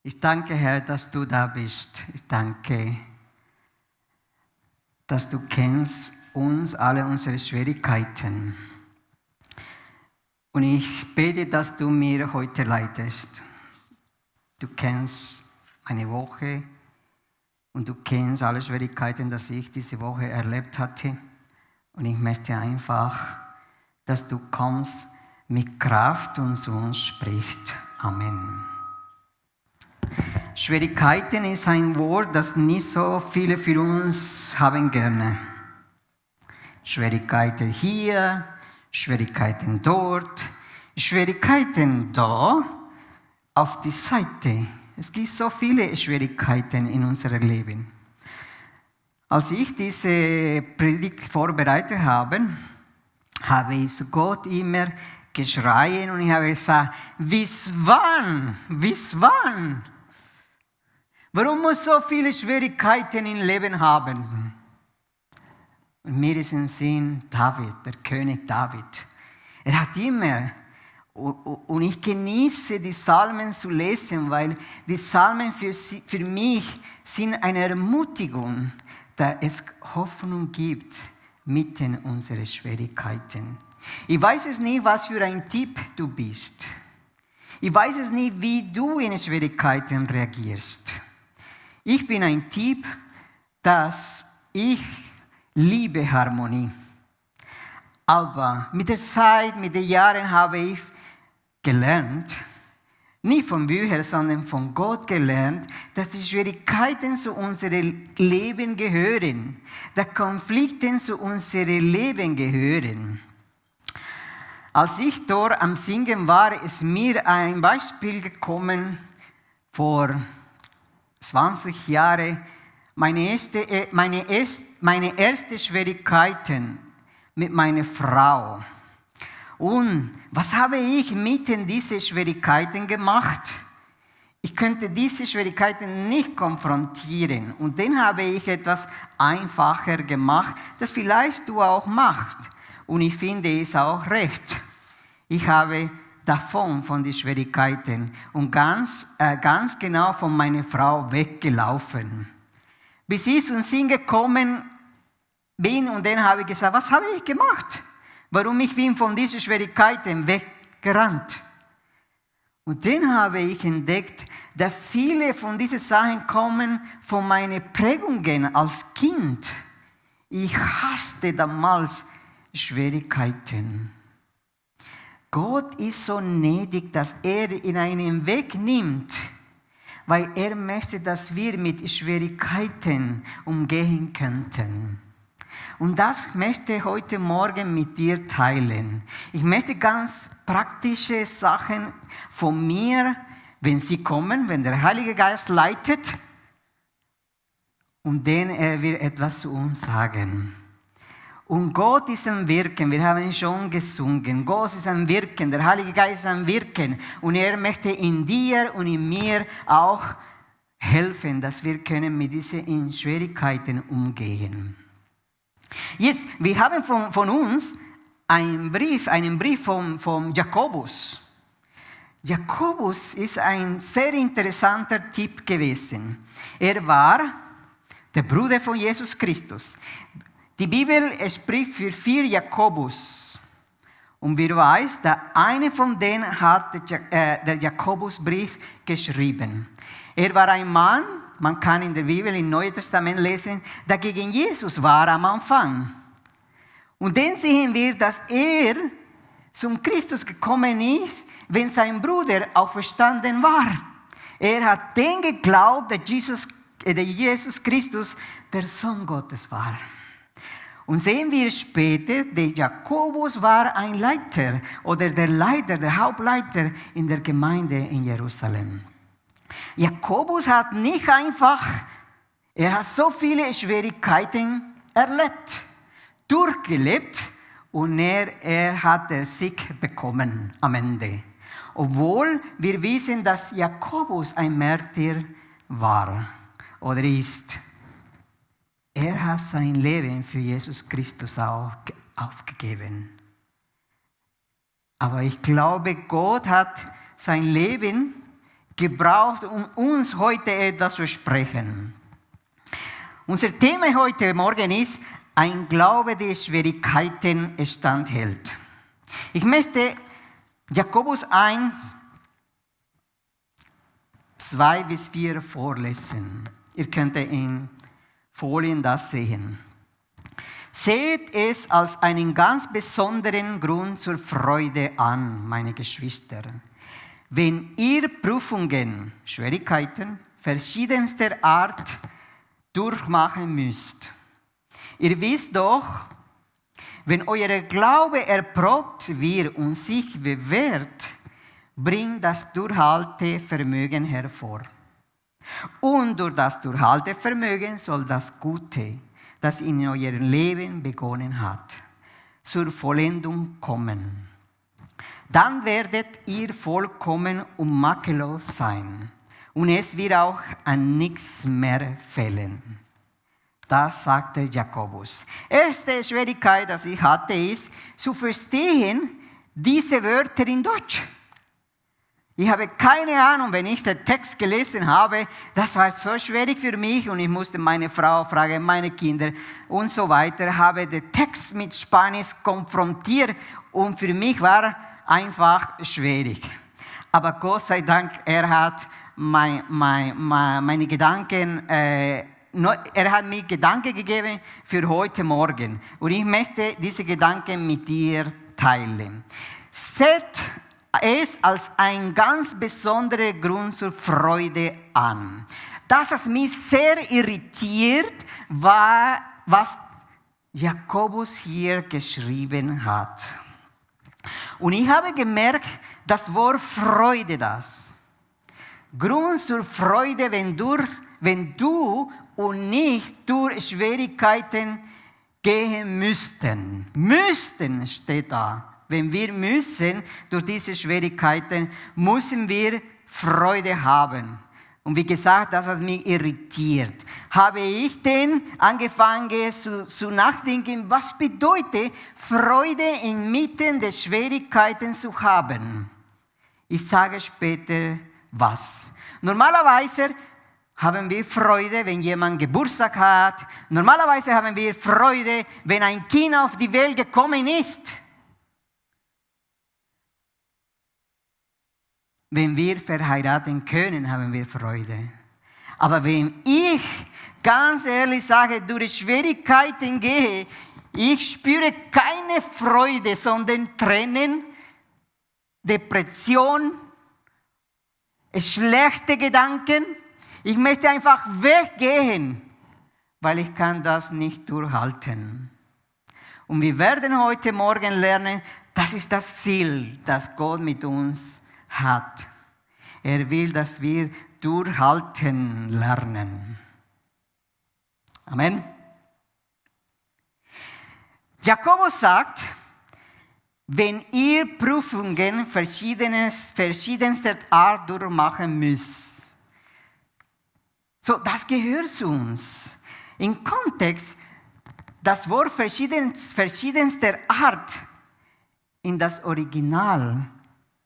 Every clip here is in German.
Ich danke, Herr, dass du da bist. Ich danke, dass du kennst uns, alle unsere Schwierigkeiten. Und ich bete, dass du mir heute leitest. Du kennst meine Woche und du kennst alle Schwierigkeiten, die ich diese Woche erlebt hatte. Und ich möchte einfach, dass du kommst mit Kraft und zu uns sprichst. Amen. Schwierigkeiten ist ein Wort, das nicht so viele für uns haben gerne. Schwierigkeiten hier, Schwierigkeiten dort, Schwierigkeiten da, auf die Seite. Es gibt so viele Schwierigkeiten in unserem Leben. Als ich diese Predigt vorbereitet habe, habe ich zu Gott immer geschrien und ich habe gesagt, bis wann? Bis wann? Warum muss so viele Schwierigkeiten im Leben haben? Und mir ist in Sinn David, der König David. Er hat immer, und ich genieße die Psalmen zu lesen, weil die Psalmen für mich sind eine Ermutigung, da es Hoffnung gibt mitten unserer Schwierigkeiten. Ich weiß es nicht, was für ein Typ du bist. Ich weiß es nicht, wie du in Schwierigkeiten reagierst. Ich bin ein Typ, dass ich liebe Harmonie. Aber mit der Zeit, mit den Jahren habe ich gelernt, nicht von Büchern, sondern von Gott gelernt, dass die Schwierigkeiten zu unserem Leben gehören, dass Konflikte zu unserem Leben gehören. Als ich dort am Singen war, ist mir ein Beispiel gekommen vor 20 Jahren, meine erste Schwierigkeiten mit meiner Frau. Und was habe ich mitten diese Schwierigkeiten gemacht? Ich könnte diese Schwierigkeiten nicht konfrontieren. Und dann habe ich etwas einfacher gemacht, das vielleicht du auch machst. Und ich finde es auch recht. Ich habe davon von den Schwierigkeiten und ganz genau von meiner Frau weggelaufen. Bis ich zum Sinn gekommen bin und dann habe ich gesagt, was habe ich gemacht? Warum ich bin von diesen Schwierigkeiten weggerannt? Und dann habe ich entdeckt, dass viele von diesen Sachen kommen von meinen Prägungen als Kind. Ich hasste damals Schwierigkeiten. Gott ist so gnädig, dass er in einen Weg nimmt, weil er möchte, dass wir mit Schwierigkeiten umgehen könnten. Und das möchte ich heute Morgen mit dir teilen. Ich möchte ganz praktische Sachen von mir, wenn sie kommen, wenn der Heilige Geist leitet, und dann er wird etwas zu uns sagen. Und Gott ist am Wirken, wir haben schon gesungen, Gott ist am Wirken, der Heilige Geist ist am Wirken und er möchte in dir und in mir auch helfen, dass wir können mit diesen Schwierigkeiten umgehen. Jetzt, wir haben von uns einen Brief von Jakobus. Jakobus ist ein sehr interessanter Typ gewesen. Er war der Bruder von Jesus Christus. Die Bibel spricht für 4 Jakobus. Und wir wissen, dass einer von denen hat der Jakobusbrief geschrieben. Er war ein Mann, man kann in der Bibel im Neuen Testament lesen, der gegen Jesus war am Anfang. Und dann sehen wir, dass er zum Christus gekommen ist, wenn sein Bruder auferstanden war. Er hat den geglaubt, dass Jesus Christus der Sohn Gottes war. Und sehen wir später, der Jakobus war ein Leiter oder der Leiter, der Hauptleiter in der Gemeinde in Jerusalem. Jakobus hat nicht einfach, er hat so viele Schwierigkeiten erlebt, durchgelebt und er hat den Sieg bekommen am Ende. Obwohl wir wissen, dass Jakobus ein Märtyrer war oder ist. Er hat sein Leben für Jesus Christus auch aufgegeben. Aber ich glaube, Gott hat sein Leben gebraucht, um uns heute etwas zu sprechen. Unser Thema heute Morgen ist Ein Glaube der Schwierigkeiten standhält. Ich möchte Jakobus 1, 2-4 vorlesen. Ihr könnt in Folien das sehen. Seht es als einen ganz besonderen Grund zur Freude an, meine Geschwister, wenn ihr Prüfungen, Schwierigkeiten verschiedenster Art durchmachen müsst. Ihr wisst doch, wenn euer Glaube erprobt wird und sich bewährt, bringt das Durchhaltevermögen hervor. Und durch das Durchhaltevermögen soll das Gute, das in eurem Leben begonnen hat, zur Vollendung kommen. Dann werdet ihr vollkommen und makellos sein. Und es wird auch an nichts mehr fehlen. Das sagte Jakobus. Erste Schwierigkeit, die ich hatte, ist, zu verstehen diese Wörter in Deutsch. Ich habe keine Ahnung, wenn ich den Text gelesen habe, das war so schwierig für mich und ich musste meine Frau fragen, meine Kinder und so weiter, habe den Text mit Spanisch konfrontiert und für mich war einfach schwierig. Aber Gott sei Dank, er hat meine Gedanken, er hat mir Gedanken gegeben für heute Morgen. Und ich möchte diese Gedanken mit dir teilen. Seht es als ein ganz besonderer Grund zur Freude an. Das, was mich sehr irritiert, war, was Jakobus hier geschrieben hat. Und ich habe gemerkt, das Wort Freude, das. Grund zur Freude, wenn du und nicht durch Schwierigkeiten gehen müssten. Müssten steht da. Wenn wir müssen durch diese Schwierigkeiten, müssen wir Freude haben. Und wie gesagt, das hat mich irritiert. Habe ich denn angefangen zu nachdenken, was bedeutet Freude inmitten der Schwierigkeiten zu haben? Ich sage später was. Normalerweise haben wir Freude, wenn jemand Geburtstag hat. Normalerweise haben wir Freude, wenn ein Kind auf die Welt gekommen ist. Wenn wir verheiraten können, haben wir Freude. Aber wenn ich ganz ehrlich sage, durch Schwierigkeiten gehe, ich spüre keine Freude, sondern Tränen, Depression, schlechte Gedanken. Ich möchte einfach weggehen, weil ich kann das nicht durchhalten. Und wir werden heute Morgen lernen, das ist das Ziel, das Gott mit uns hat. Er will, dass wir durchhalten lernen. Amen. Jakobus sagt, wenn ihr Prüfungen verschiedenster Art durchmachen müsst. So, das gehört zu uns. Im Kontext, das Wort verschiedenster Art in das Original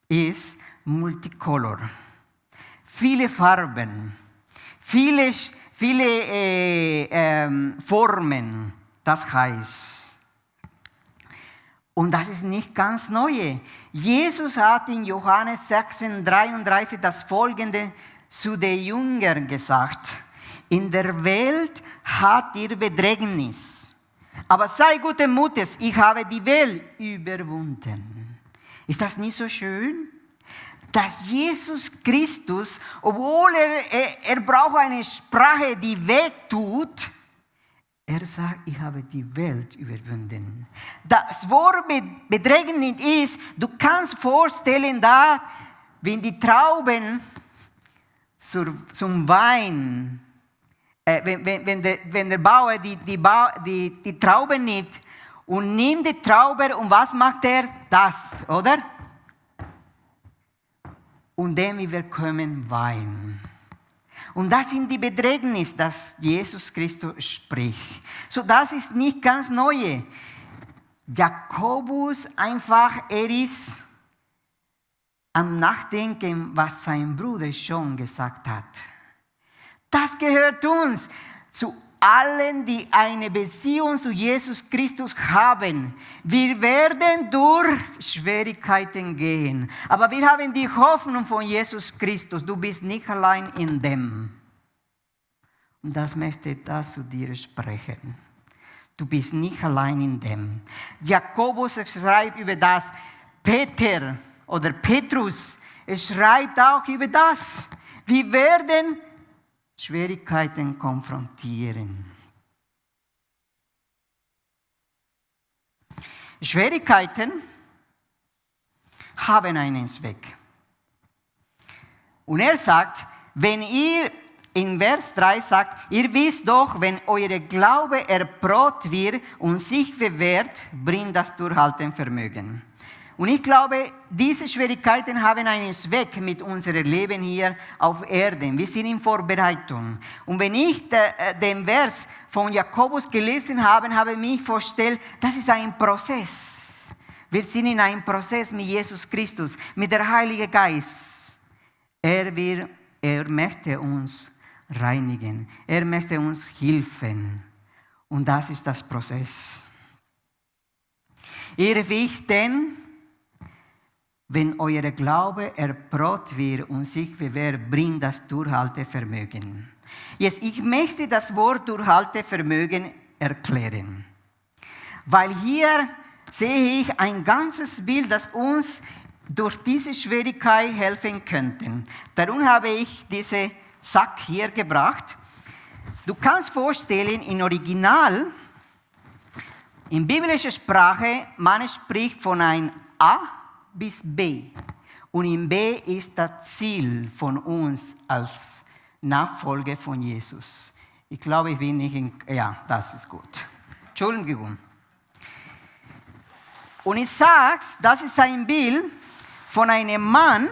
ist Multicolor. Viele Farben, viele Formen, das heißt. Und das ist nicht ganz neu. Jesus hat in Johannes 16,33 das Folgende zu den Jüngern gesagt: In der Welt habt ihr Bedrängnis, aber sei guten Mutes, ich habe die Welt überwunden. Ist das nicht so schön? Dass Jesus Christus, obwohl er braucht eine Sprache, die wegtut, er sagt, ich habe die Welt überwunden. Das Wort Bedrängnis ist, du kannst vorstellen, da, wenn die Trauben zum Wein, wenn der Bauer die Trauben nimmt und nimmt die Traube und was macht er? Das, oder? Und dann wir bekommen Wein. Und das sind die Bedrängnis, das Jesus Christus spricht. So, das ist nicht ganz neu. Jakobus einfach, er ist am Nachdenken, was sein Bruder schon gesagt hat. Das gehört uns, zu allen, die eine Beziehung zu Jesus Christus haben. Wir werden durch Schwierigkeiten gehen, aber wir haben die Hoffnung von Jesus Christus. Du bist nicht allein in dem. Und das möchte das zu dir sprechen. Du bist nicht allein in dem. Jakobus schreibt über das. Peter oder Petrus schreibt auch über das. Wir werden Schwierigkeiten konfrontieren. Schwierigkeiten haben einen Zweck. Und er sagt, wenn ihr in Vers 3 sagt, ihr wisst doch, wenn euer Glaube erprobt wird und sich bewährt, bringt das Durchhaltevermögen. Und ich glaube, diese Schwierigkeiten haben einen Zweck mit unserem Leben hier auf Erden. Wir sind in Vorbereitung. Und wenn ich den Vers von Jakobus gelesen habe, habe ich mich vorgestellt, das ist ein Prozess. Wir sind in einem Prozess mit Jesus Christus, mit der Heilige Geist. Er möchte uns reinigen. Er möchte uns helfen. Und das ist das Prozess. Ihr wisst denn, wenn euer Glaube erprobt wird und sich bewährt, bringt das Durchhaltevermögen. Jetzt, ich möchte das Wort Durchhaltevermögen erklären. Weil hier sehe ich ein ganzes Bild, das uns durch diese Schwierigkeit helfen könnte. Darum habe ich diesen Sack hier gebracht. Du kannst vorstellen, im Original, in biblischer Sprache, man spricht von einem A bis B. Und in B ist das Ziel von uns als Nachfolger von Jesus. Ich glaube, ich bin nicht in... Ja, das ist gut. Entschuldigung. Und ich sage, das ist ein Bild von einem Mann,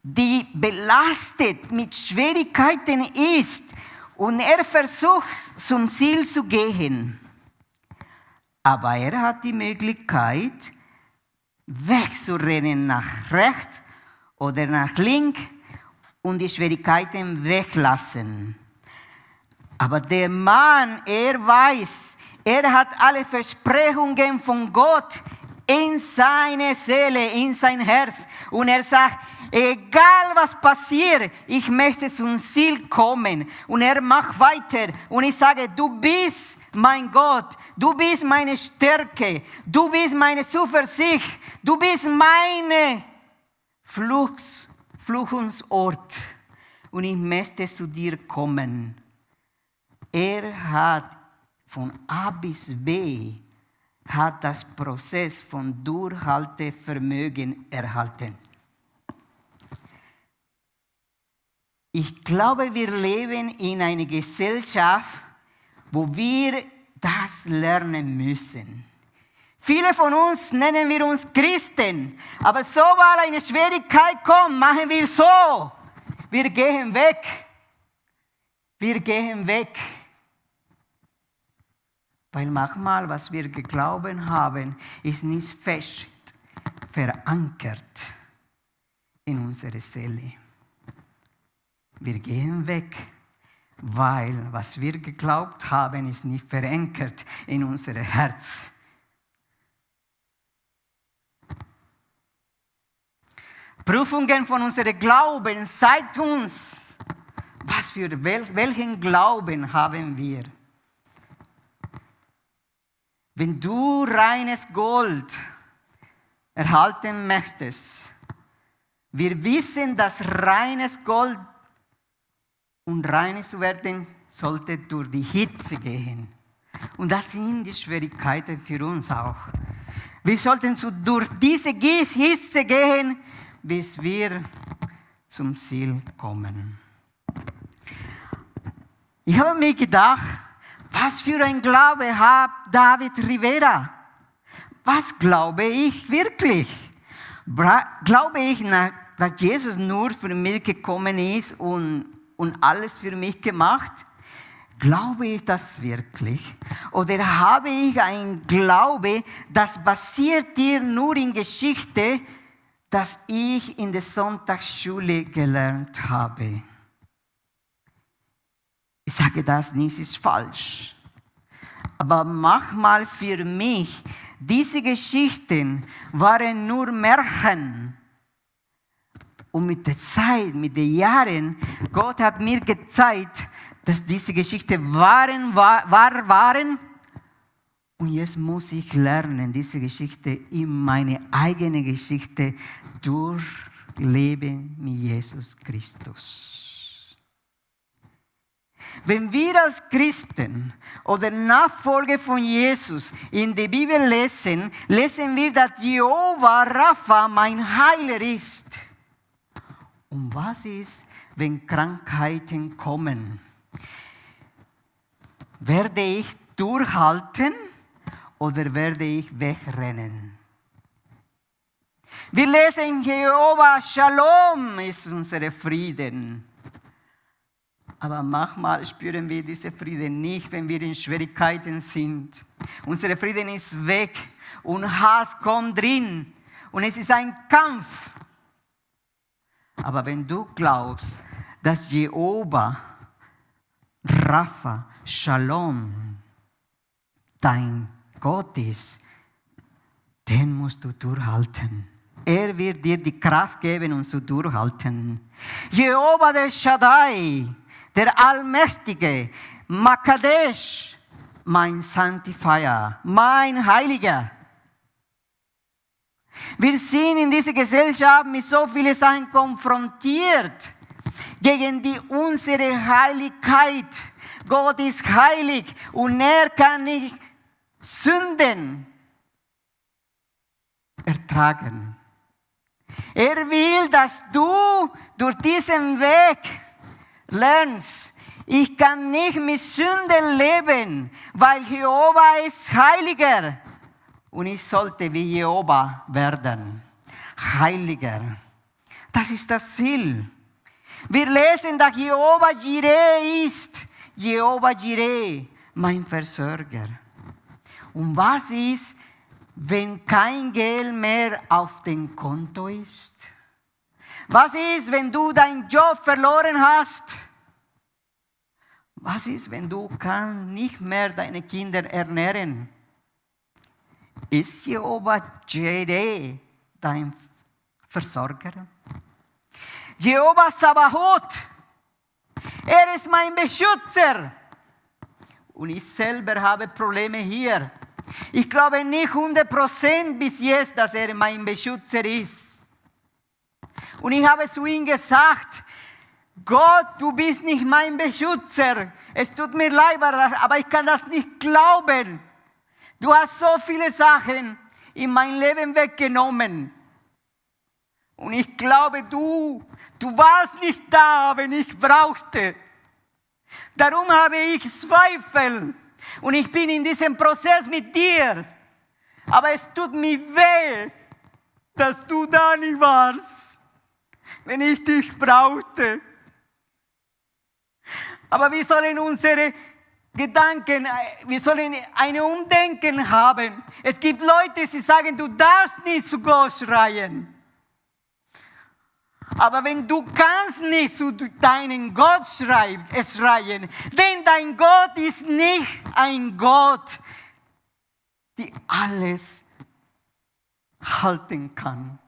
der belastet mit Schwierigkeiten ist und er versucht, zum Ziel zu gehen. Aber er hat die Möglichkeit, wegzurennen nach rechts oder nach links und die Schwierigkeiten weglassen. Aber der Mann, er weiß, er hat alle Versprechungen von Gott in seine Seele, in sein Herz. Und er sagt, egal was passiert, ich möchte zum Ziel kommen. Und er macht weiter. Und ich sage, du bist mein Gott, du bist meine Stärke, du bist meine Zuversicht, du bist meine Fluchtungsort. Und ich möchte zu dir kommen. Er hat von A bis B hat das Prozess von Durchhaltevermögen erhalten. Ich glaube, wir leben in einer Gesellschaft, wo wir das lernen müssen. Viele von uns nennen wir uns Christen, aber sobald eine Schwierigkeit kommt, machen wir so. Wir gehen weg. Wir gehen weg. Weil manchmal, was wir geglaubt haben, ist nicht fest verankert in unserer Seele. Wir gehen weg, weil was wir geglaubt haben, ist nicht verankert in unser Herz. Prüfungen von unserem Glauben zeigt uns, welchen Glauben haben wir. Wenn du reines Gold erhalten möchtest, wir wissen, dass reines Gold und rein zu werden, sollte durch die Hitze gehen. Und das sind die Schwierigkeiten für uns auch. Wir sollten durch diese Hitze gehen, bis wir zum Ziel kommen. Ich habe mir gedacht, was für ein Glaube hat David Rivera? Was glaube ich wirklich? Glaube ich, dass Jesus nur für mich gekommen ist und alles für mich gemacht? Glaube ich das wirklich? Oder habe ich einen Glaube, das basiert hier nur in Geschichte, das ich in der Sonntagsschule gelernt habe. Ich sage das nicht, es ist falsch. Aber manchmal für mich, diese Geschichten waren nur Märchen. Und mit der Zeit, mit den Jahren, Gott hat mir gezeigt, dass diese Geschichten waren. Und jetzt muss ich lernen, diese Geschichte in meine eigene Geschichte durchleben mit Jesus Christus. Wenn wir als Christen oder Nachfolger von Jesus in der Bibel lesen, lesen wir, dass Jehova Rapha mein Heiler ist. Und was ist, wenn Krankheiten kommen? Werde ich durchhalten oder werde ich wegrennen? Wir lesen, Jehova Shalom ist unser Frieden. Aber manchmal spüren wir diesen Frieden nicht, wenn wir in Schwierigkeiten sind. Unser Frieden ist weg und Hass kommt drin und es ist ein Kampf. Aber wenn du glaubst, dass Jehova, Rapha, Shalom dein Gott ist, den musst du durchhalten. Er wird dir die Kraft geben, um zu durchhalten. Jehova der Shaddai, der Allmächtige, Makadesh, mein Sanctifier, mein Heiliger. Wir sind in dieser Gesellschaft mit so vielen Sachen konfrontiert, gegen die unsere Heiligkeit. Gott ist heilig und er kann nicht Sünden ertragen. Er will, dass du durch diesen Weg lernst, ich kann nicht mit Sünden leben, weil Jehova ist heiliger. Und ich sollte wie Jehova werden. Heiliger. Das ist das Ziel. Wir lesen, dass Jehova Jireh ist. Jehova Jireh, mein Versorger. Und was ist, wenn kein Geld mehr auf dem Konto ist? Was ist, wenn du deinen Job verloren hast? Was ist, wenn du nicht mehr deine Kinder ernähren? Ist Jehova Jireh dein Versorger? Jehova Sabaoth, er ist mein Beschützer. Und ich selber habe Probleme hier. Ich glaube nicht 100% bis jetzt, dass er mein Beschützer ist. Und ich habe zu ihm gesagt, Gott, du bist nicht mein Beschützer. Es tut mir leid, aber ich kann das nicht glauben. Du hast so viele Sachen in mein Leben weggenommen. Und ich glaube, du warst nicht da, wenn ich brauchte. Darum habe ich Zweifel. Und ich bin in diesem Prozess mit dir. Aber es tut mir weh, dass du da nicht warst, wenn ich dich brauchte. Aber wir sollen unsere Gedanken, wir sollen ein Umdenken haben. Es gibt Leute, die sagen, du darfst nicht zu Gott schreien. Aber wenn du kannst nicht zu deinem Gott schreien, denn dein Gott ist nicht ein Gott, der alles halten kann.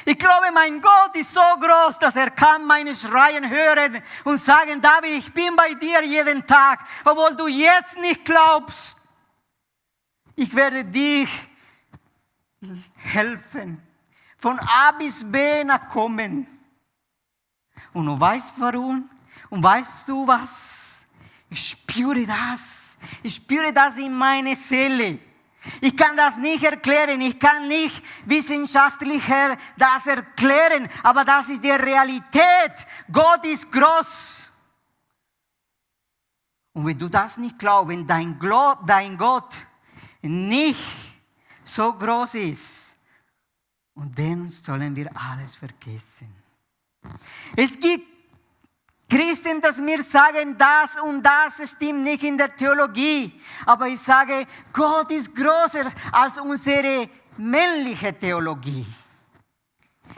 Ich glaube, mein Gott ist so groß, dass er kann meine Schreien hören und sagen, David, ich bin bei dir jeden Tag, obwohl du jetzt nicht glaubst. Ich werde dich helfen, von A bis B nachkommen. Und du weißt warum? Und weißt du was? Ich spüre das. Ich spüre das in meiner Seele. Ich kann das nicht erklären, ich kann nicht wissenschaftlicher das erklären, aber das ist die Realität. Gott ist groß. Und wenn du das nicht glaubst, wenn dein Gott nicht so groß ist, und dann sollen wir alles vergessen. Es gibt Christen, die mir sagen, das und das stimmt nicht in der Theologie. Aber ich sage, Gott ist größer als unsere männliche Theologie.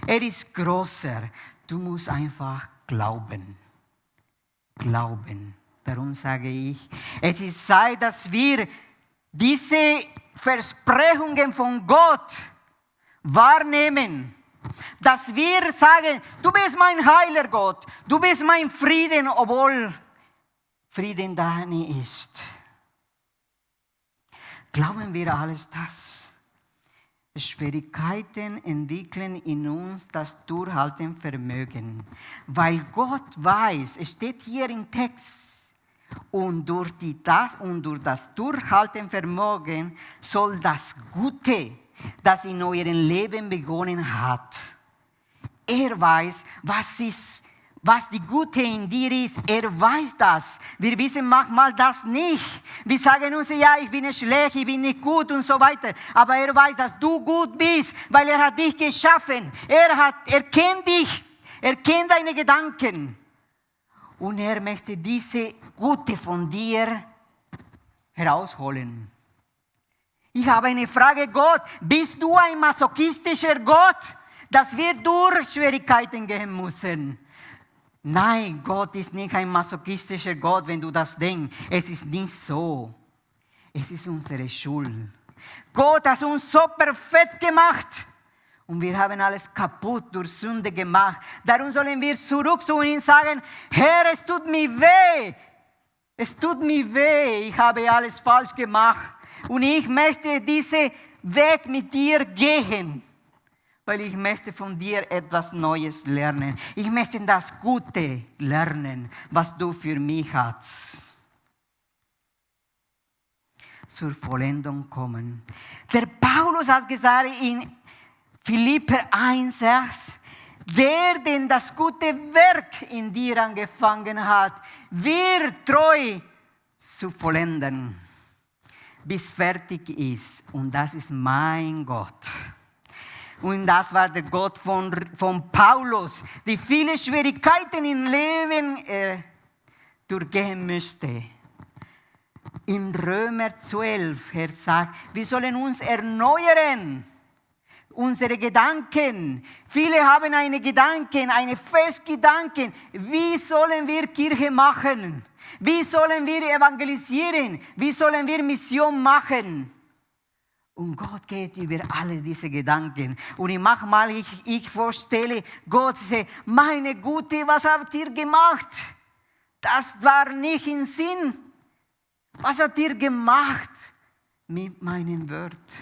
Er ist größer. Du musst einfach glauben. Glauben. Darum sage ich, es ist Zeit, dass wir diese Versprechungen von Gott wahrnehmen. Dass wir sagen, du bist mein heiler Gott, du bist mein Frieden, obwohl Frieden da nie ist. Glauben wir alles das? Schwierigkeiten entwickeln in uns das Durchhaltenvermögen. Weil Gott weiß, es steht hier im Text, und durch das Durchhaltenvermögen soll das Gute, das in eurem Leben begonnen hat. Er weiß, was die Gute in dir ist. Er weiß das. Wir wissen manchmal das nicht. Wir sagen uns, ja, ich bin schlecht, ich bin nicht gut und so weiter. Aber er weiß, dass du gut bist, weil er hat dich geschaffen. Er kennt dich. Er kennt deine Gedanken. Und er möchte diese Gute von dir herausholen. Ich habe eine Frage, Gott. Bist du ein masochistischer Gott, dass wir durch Schwierigkeiten gehen müssen? Nein, Gott ist nicht ein masochistischer Gott, wenn du das denkst. Es ist nicht so. Es ist unsere Schuld. Gott hat uns so perfekt gemacht. Und wir haben alles kaputt durch Sünde gemacht. Darum sollen wir zurück zu ihm sagen, Herr, es tut mir weh. Es tut mir weh. Ich habe alles falsch gemacht. Und ich möchte diesen Weg mit dir gehen. Weil ich möchte von dir etwas Neues lernen. Ich möchte das Gute lernen, was du für mich hast. Zur Vollendung kommen. Der Paulus hat gesagt in Philipper 1,6, der, denn das gute Werk in dir angefangen hat, wird treu zu vollenden, bis fertig ist. Und das ist mein Gott. Und das war der Gott von Paulus, die viele Schwierigkeiten im Leben durchgehen müsste. In Römer 12, er sagt, wir sollen uns erneuern, unsere Gedanken. Viele haben eine Festgedanken. Wie sollen wir Kirche machen? Wie sollen wir evangelisieren? Wie sollen wir Mission machen? Und Gott geht über alle diese Gedanken. Und manchmal ich vorstelle, Gott sagt, meine Güte, was habt ihr gemacht? Das war nicht im Sinn. Was habt ihr gemacht mit meinem Wort?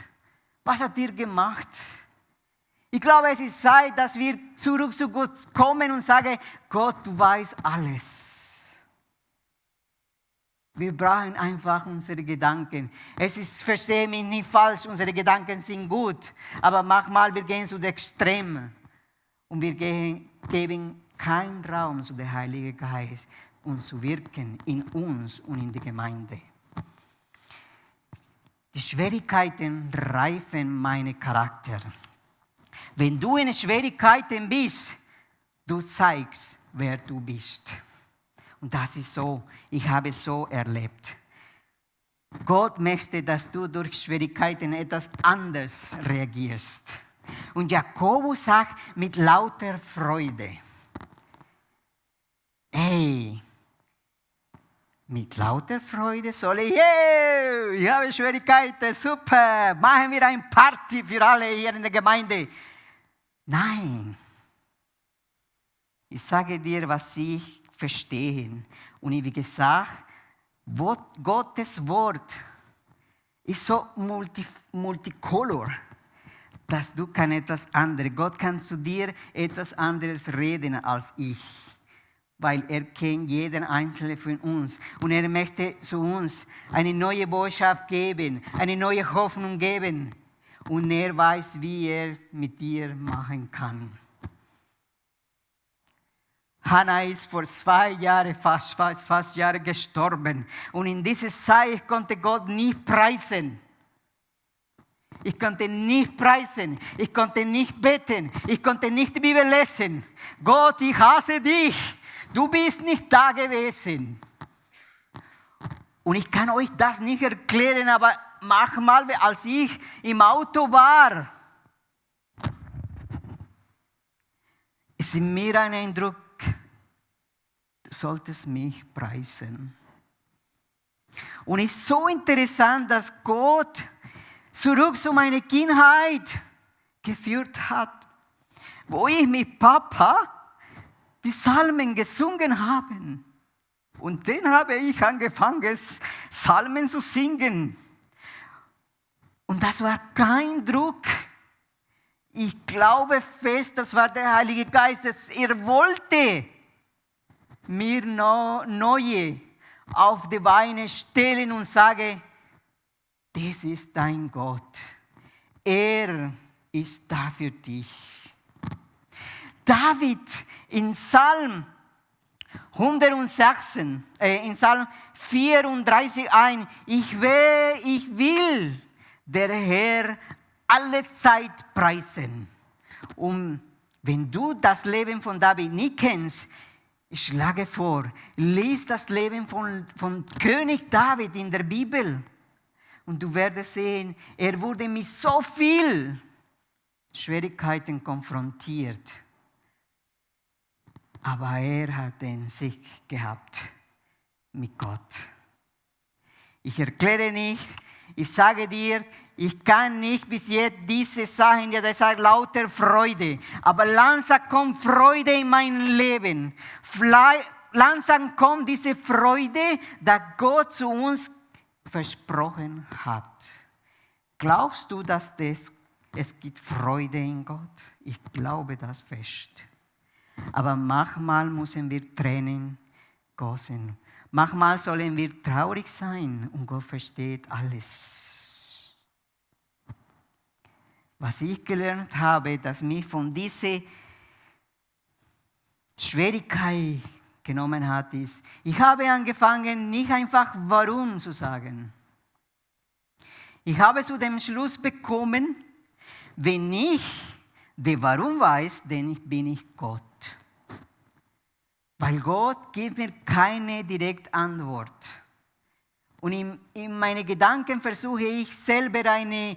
Was habt ihr gemacht? Ich glaube, es ist Zeit, dass wir zurück zu Gott kommen und sagen, Gott, du weißt alles. Wir brauchen einfach unsere Gedanken. Verstehe mich nicht falsch, unsere Gedanken sind gut. Aber manchmal wir gehen zu den Extremen. Und wir geben keinen Raum zu dem Heiligen Geist, um zu wirken in uns und in der Gemeinde. Die Schwierigkeiten reifen meinen Charakter. Wenn du in Schwierigkeiten bist, du zeigst, wer du bist. Und das ist so, ich habe es so erlebt. Gott möchte, dass du durch Schwierigkeiten etwas anders reagierst. Und Jakobus sagt, mit lauter Freude. Hey, mit lauter Freude soll ich habe Schwierigkeiten, super, machen wir eine Party für alle hier in der Gemeinde. Nein, ich sage dir, was ich verstehe. Und wie gesagt, Gottes Wort ist so multicolor, dass du etwas anderes, Gott kann zu dir etwas anderes reden als ich. Weil er kennt jeden Einzelnen von uns. Und er möchte zu uns eine neue Botschaft geben, eine neue Hoffnung geben. Und er weiß, wie er es mit dir machen kann. Hannah ist vor 2 Jahren, fast Jahre gestorben. Und in dieser Zeit konnte Gott nicht preisen. Ich konnte nicht preisen, ich konnte nicht beten, ich konnte nicht die Bibel lesen. Gott, ich hasse dich. Du bist nicht da gewesen. Und ich kann euch das nicht erklären, aber manchmal, als ich im Auto war, ist in mir ein Eindruck, du solltest mich preisen. Und es ist so interessant, dass Gott zurück zu meiner Kindheit geführt hat, wo ich mit Papa die Psalmen gesungen habe. Und dann habe ich angefangen, Psalmen zu singen. Und das war kein Druck. Ich glaube fest, das war der Heilige Geist, dass er wollte mir neue auf die Beine stellen und sagen, das ist dein Gott. Er ist da für dich. David in Psalm 116, in Psalm 34 ein, ich will der Herr alle Zeit preisen. Und wenn du das Leben von David nicht kennst, ich schlage vor, lies das Leben von König David in der Bibel. Und du wirst sehen, er wurde mit so viel Schwierigkeiten konfrontiert. Aber er hat den Sieg gehabt mit Gott. Ich erkläre nicht, ich sage dir, ich kann nicht bis jetzt diese Sachen, ja, das sagt lauter Freude. Aber langsam kommt Freude in mein Leben. Langsam kommt diese Freude, dass Gott zu uns versprochen hat. Glaubst du, dass es gibt Freude in Gott? Ich glaube das fest. Aber manchmal müssen wir Tränen gossen. Manchmal sollen wir traurig sein und Gott versteht alles. Was ich gelernt habe, dass mich von dieser Schwierigkeit genommen hat, ist, ich habe angefangen, nicht einfach warum zu sagen. Ich habe zu dem Schluss bekommen, wenn ich den Warum weiß, dann bin ich Gott. Weil Gott gibt mir keine direkte Antwort. Und in meinen Gedanken versuche ich selber eine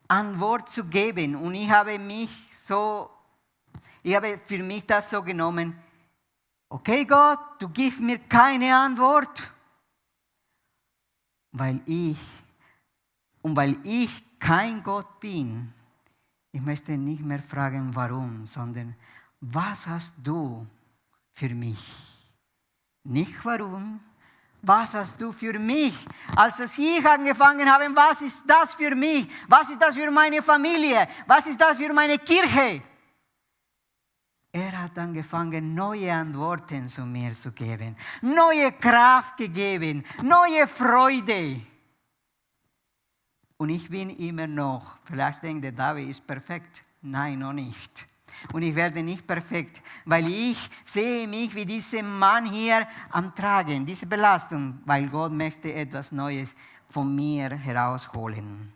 Antwort zu geben. Und ich habe für mich das so genommen, okay Gott, du gibst mir keine Antwort, weil ich kein Gott bin. Ich möchte nicht mehr fragen, warum, sondern was hast du für mich? Nicht warum, was hast du für mich? Als ich angefangen habe, was ist das für mich? Was ist das für meine Familie? Was ist das für meine Kirche? Er hat angefangen, neue Antworten zu mir zu geben, neue Kraft gegeben, neue Freude. Und ich bin immer noch, vielleicht denkt der David ist perfekt. Nein, noch nicht. Und ich werde nicht perfekt, weil ich sehe mich wie dieser Mann hier am Tragen, diese Belastung, weil Gott möchte etwas Neues von mir herausholen.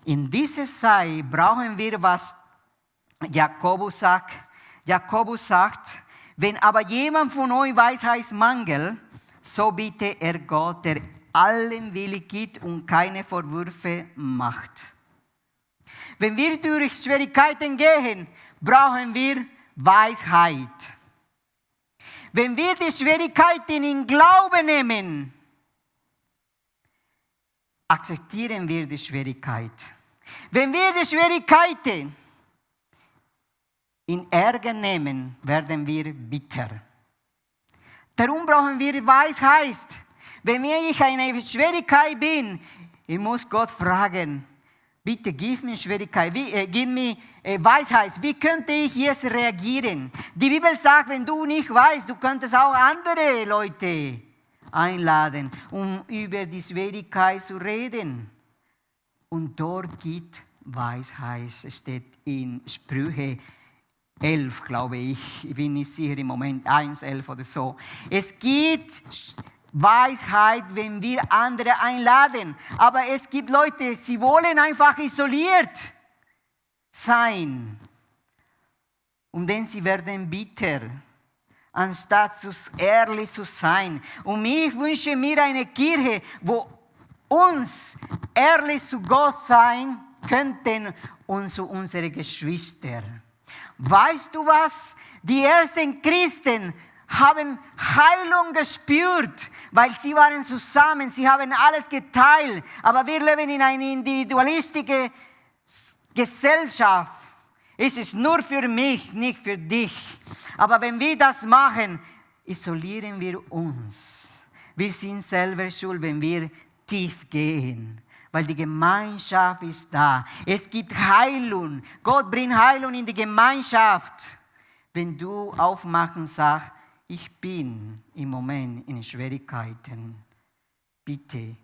In dieser Zeit brauchen wir, was Jakobus sagt. Jakobus sagt, wenn aber jemand von euch Weisheit mangelt, so bitte er Gott, der allen willig gibt und keine Vorwürfe macht. Wenn wir durch Schwierigkeiten gehen, brauchen wir Weisheit. Wenn wir die Schwierigkeiten in Glauben nehmen, akzeptieren wir die Schwierigkeit. Wenn wir die Schwierigkeiten in Ärger nehmen, werden wir bitter. Darum brauchen wir Weisheit. Wenn ich in einer Schwierigkeit bin, ich muss Gott fragen, bitte gib mir Schwierigkeit, gib mir Weisheit. Wie könnte ich jetzt reagieren? Die Bibel sagt, wenn du nicht weißt, du könntest auch andere Leute einladen, um über die Schwierigkeit zu reden. Und dort gibt Weisheit. Es steht in Sprüche 11, glaube ich. Ich bin nicht sicher im Moment, 1,11 oder so. Es gibt Weisheit, wenn wir andere einladen. Aber es gibt Leute, sie wollen einfach isoliert sein. Und dann sie werden bitter. anstatt ehrlich zu sein. Und ich wünsche mir eine Kirche, wo uns ehrlich zu Gott sein könnten und zu unseren Geschwistern. Weißt du was? Die ersten Christen haben Heilung gespürt, weil sie waren zusammen, sie haben alles geteilt. Aber wir leben in einer individualistischen Gesellschaft. Es ist nur für mich, nicht für dich. Aber wenn wir das machen, isolieren wir uns. Wir sind selber schuld, wenn wir tief gehen. Weil die Gemeinschaft ist da. Es gibt Heilung. Gott bringt Heilung in die Gemeinschaft. Wenn du aufmachst und sagst, ich bin im Moment in Schwierigkeiten. Bitte,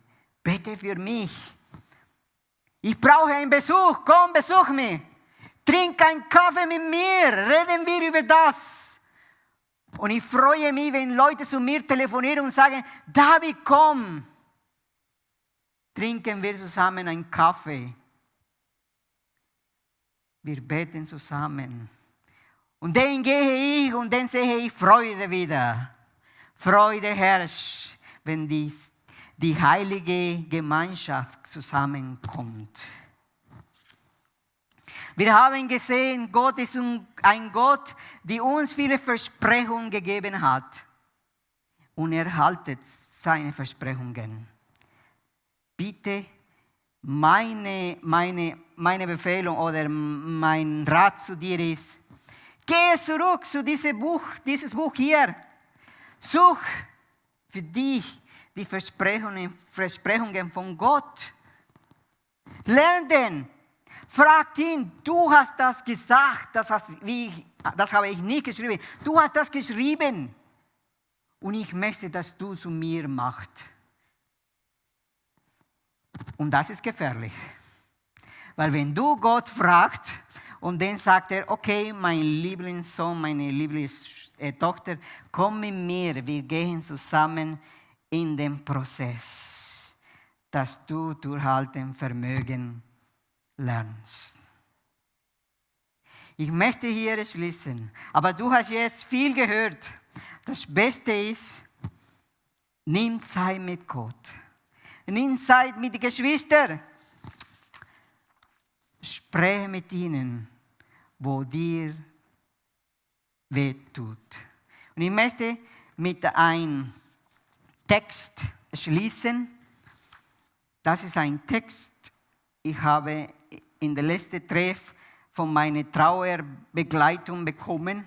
bete für mich. Ich brauche einen Besuch. Komm, besuch mich. Trink einen Kaffee mit mir. Reden wir über das. Und ich freue mich, wenn Leute zu mir telefonieren und sagen, David, komm. Trinken wir zusammen einen Kaffee. Wir beten zusammen. Und dann gehe ich und dann sehe ich Freude wieder. Freude herrscht, wenn die heilige Gemeinschaft zusammenkommt. Wir haben gesehen, Gott ist ein Gott, der uns viele Versprechungen gegeben hat. Und er haltet seine Versprechungen. Bitte, meine Befehlung oder mein Rat zu dir ist, gehe zurück zu dieses Buch hier. Such für dich die Versprechungen von Gott. Lern den. Frag ihn, du hast das gesagt, das habe ich nicht geschrieben. Du hast das geschrieben. Und ich möchte, dass du zu mir machst. Und das ist gefährlich. Weil wenn du Gott fragst und dann sagt er, okay, mein Lieblingssohn, meine Lieblingstochter, komm mit mir, wir gehen zusammen in den Prozess, dass du durchhalten Vermögen lernst. Ich möchte hier schließen, aber du hast jetzt viel gehört. Das Beste ist, nimm Zeit mit Gott. Nimm Zeit mit den Geschwistern. Spreche mit ihnen, wo dir weh tut. Und ich möchte mit einem Text schließen. Das ist ein Text, ich habe in der letzten Treff von meiner Trauerbegleitung bekommen.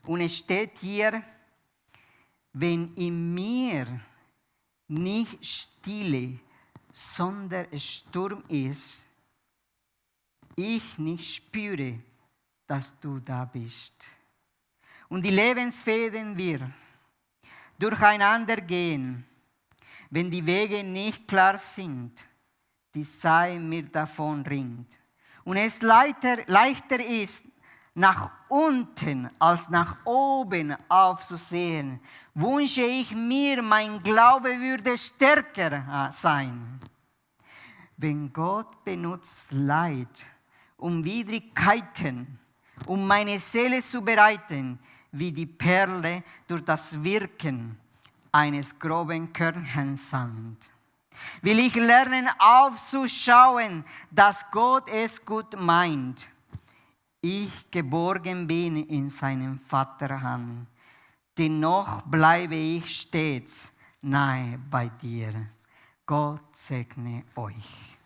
Und es steht hier, wenn in mir nicht Stille, sondern Sturm ist, ich nicht spüre, dass du da bist. Und die Lebensfäden wir durcheinander gehen, wenn die Wege nicht klar sind, die Zeit mir davon ringt. Und es leichter ist, nach unten als nach oben aufzusehen, wünsche ich mir, mein Glaube würde stärker sein. Wenn Gott benutzt Leid, um Widrigkeiten, um meine Seele zu bereiten, wie die Perle durch das Wirken eines groben Körnchens Sand. Will ich lernen aufzuschauen, dass Gott es gut meint. Ich geborgen bin in seinem Vaterhand. Dennoch bleibe ich stets nahe bei dir. Gott segne euch.